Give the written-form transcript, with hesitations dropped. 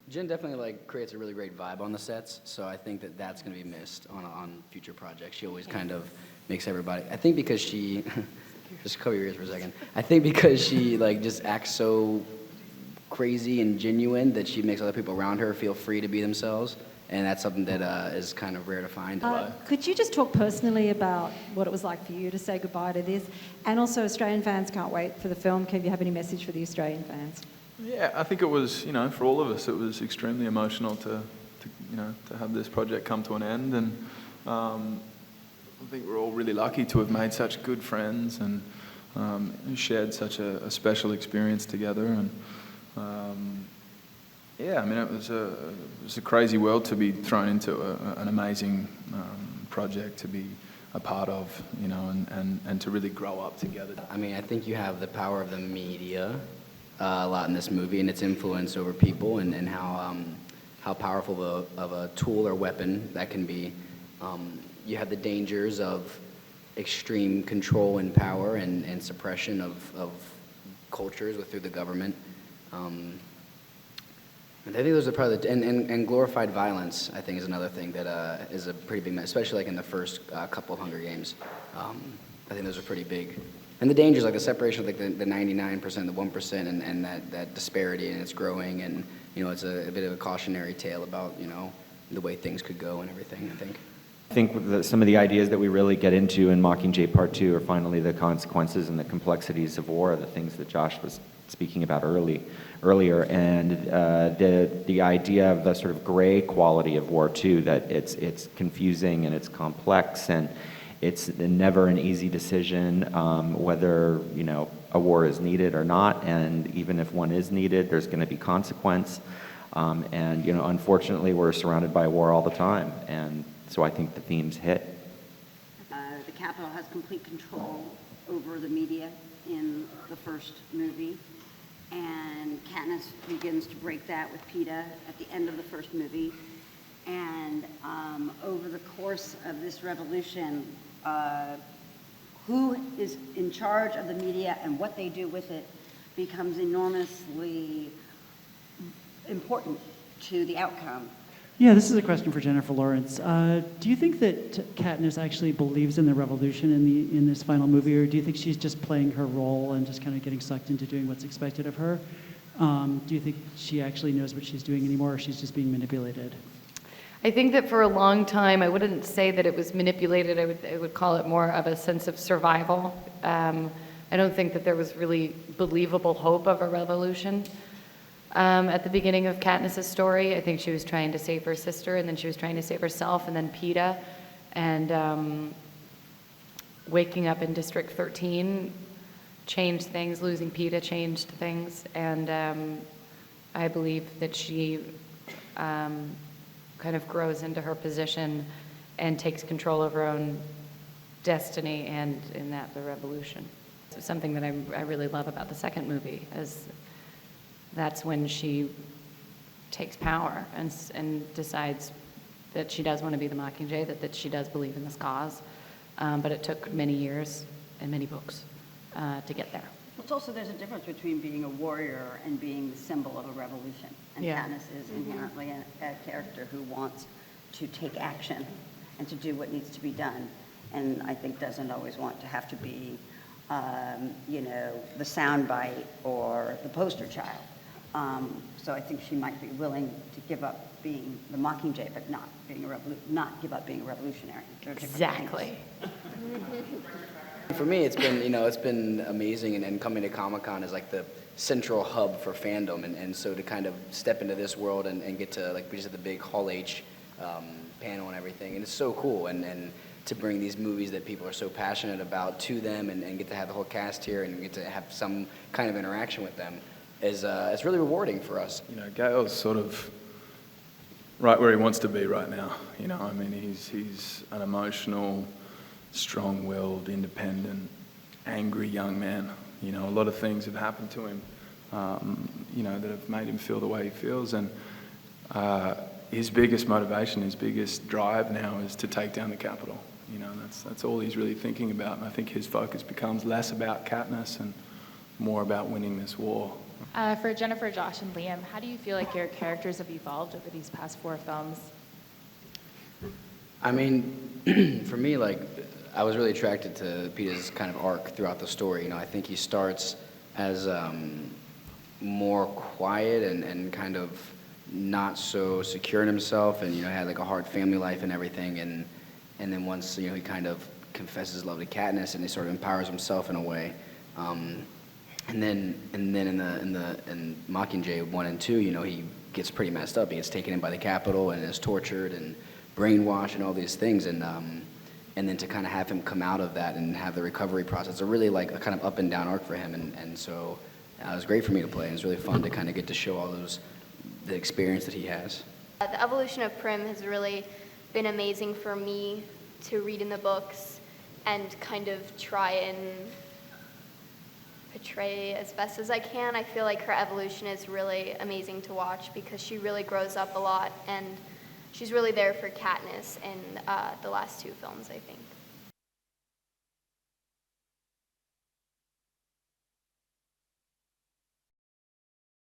Jen definitely like creates a really great vibe on the sets, so I think that that's going to be missed on future projects. She always kind of makes everybody. I think because she, just cover your ears for a second. I think because she like just acts so crazy and genuine that she makes other people around her feel free to be themselves, and that's something that is kind of rare to find. Could you just talk personally about what it was like for you to say goodbye to this? And also, Australian fans can't wait for the film. Can you have any message for the Australian fans? Yeah, I think it was, for all of us, it was extremely emotional to have this project come to an end, and I think we're all really lucky to have made such good friends and shared such a special experience together, and it was a crazy world to be thrown into, an amazing project to be a part of, and to really grow up together. I mean, I think you have the power of the media a lot in this movie, and its influence over people, and how powerful of a tool or weapon that can be. You have the dangers of extreme control and power and suppression of cultures through the government. And I think those are probably and glorified violence, I think, is another thing that is a pretty big mess, especially like in the first couple of Hunger Games. I think those are pretty big. And the dangers, like the separation of like the 99%, the 1%, and that disparity, and it's growing, and it's a bit of a cautionary tale about the way things could go and everything, I think. I think some of the ideas that we really get into in Mockingjay Part 2 are finally the consequences and the complexities of war, the things that Josh was speaking about earlier, and the idea of the sort of gray quality of war too, that it's confusing and it's complex, and it's never an easy decision whether a war is needed or not, and even if one is needed, there's going to be consequence, and unfortunately we're surrounded by war all the time, and so I think the themes hit. The Capitol has complete control over the media in the first movie, and Katniss begins to break that with Peeta at the end of the first movie. And over the course of this revolution, who is in charge of the media and what they do with it becomes enormously important to the outcome. Yeah, this is a question for Jennifer Lawrence. Do you think that Katniss actually believes in the revolution in this final movie, or do you think she's just playing her role and just kind of getting sucked into doing what's expected of her? Do you think she actually knows what she's doing anymore, or she's just being manipulated? I think that for a long time, I wouldn't say that it was manipulated. I would call it more of a sense of survival. I don't think that there was really believable hope of a revolution. At the beginning of Katniss's story, I think she was trying to save her sister, and then she was trying to save herself, and then Peeta, and waking up in District 13 changed things. Losing Peeta changed things, and I believe that she kind of grows into her position and takes control of her own destiny, and in that, the revolution. So something that I really love about the second movie is that's when she takes power and decides that she does want to be the Mockingjay, that she does believe in this cause. But it took many years and many books to get there. It's also, there's a difference between being a warrior and being the symbol of a revolution. And Katniss is inherently a character who wants to take action and to do what needs to be done. And I think doesn't always want to have to be, the soundbite or the poster child. So I think she might be willing to give up being the Mockingjay, but not give up being a revolutionary. Exactly. For me, it's been amazing, and coming to Comic-Con is like the central hub for fandom, and so to kind of step into this world and get to, like, we just had the big Hall H panel and everything, and it's so cool, and to bring these movies that people are so passionate about to them, and get to have the whole cast here and get to have some kind of interaction with them is it's really rewarding for us. Gale's sort of right where he wants to be right now. He's an emotional, strong-willed, independent, angry young man. A lot of things have happened to him, that have made him feel the way he feels. And his biggest motivation, his biggest drive now is to take down the Capitol. That's all he's really thinking about. And I think his focus becomes less about Katniss and more about winning this war. For Jennifer, Josh, and Liam, how do you feel like your characters have evolved over these past 4 films? I mean, for me, like, I was really attracted to Peter's kind of arc throughout the story. You know, I think he starts as more quiet and kind of not so secure in himself, and, you know, had like a hard family life and everything, and then once, you know, he kind of confesses his love to Katniss, and he sort of empowers himself in a way. And then in Mockingjay 1 and 2, you know, he gets pretty messed up. He gets taken in by the Capitol and is tortured and brainwashed and all these things, and then to kind of have him come out of that and have the recovery process, a really like a kind of up and down arc for him, and so it was great for me to play. It was really fun to kind of get to show all the experience that he has. The evolution of Prim has really been amazing for me to read in the books and kind of try and portray as best as I can. I feel like her evolution is really amazing to watch because she really grows up a lot, and she's really there for Katniss in the last 2 films, I think.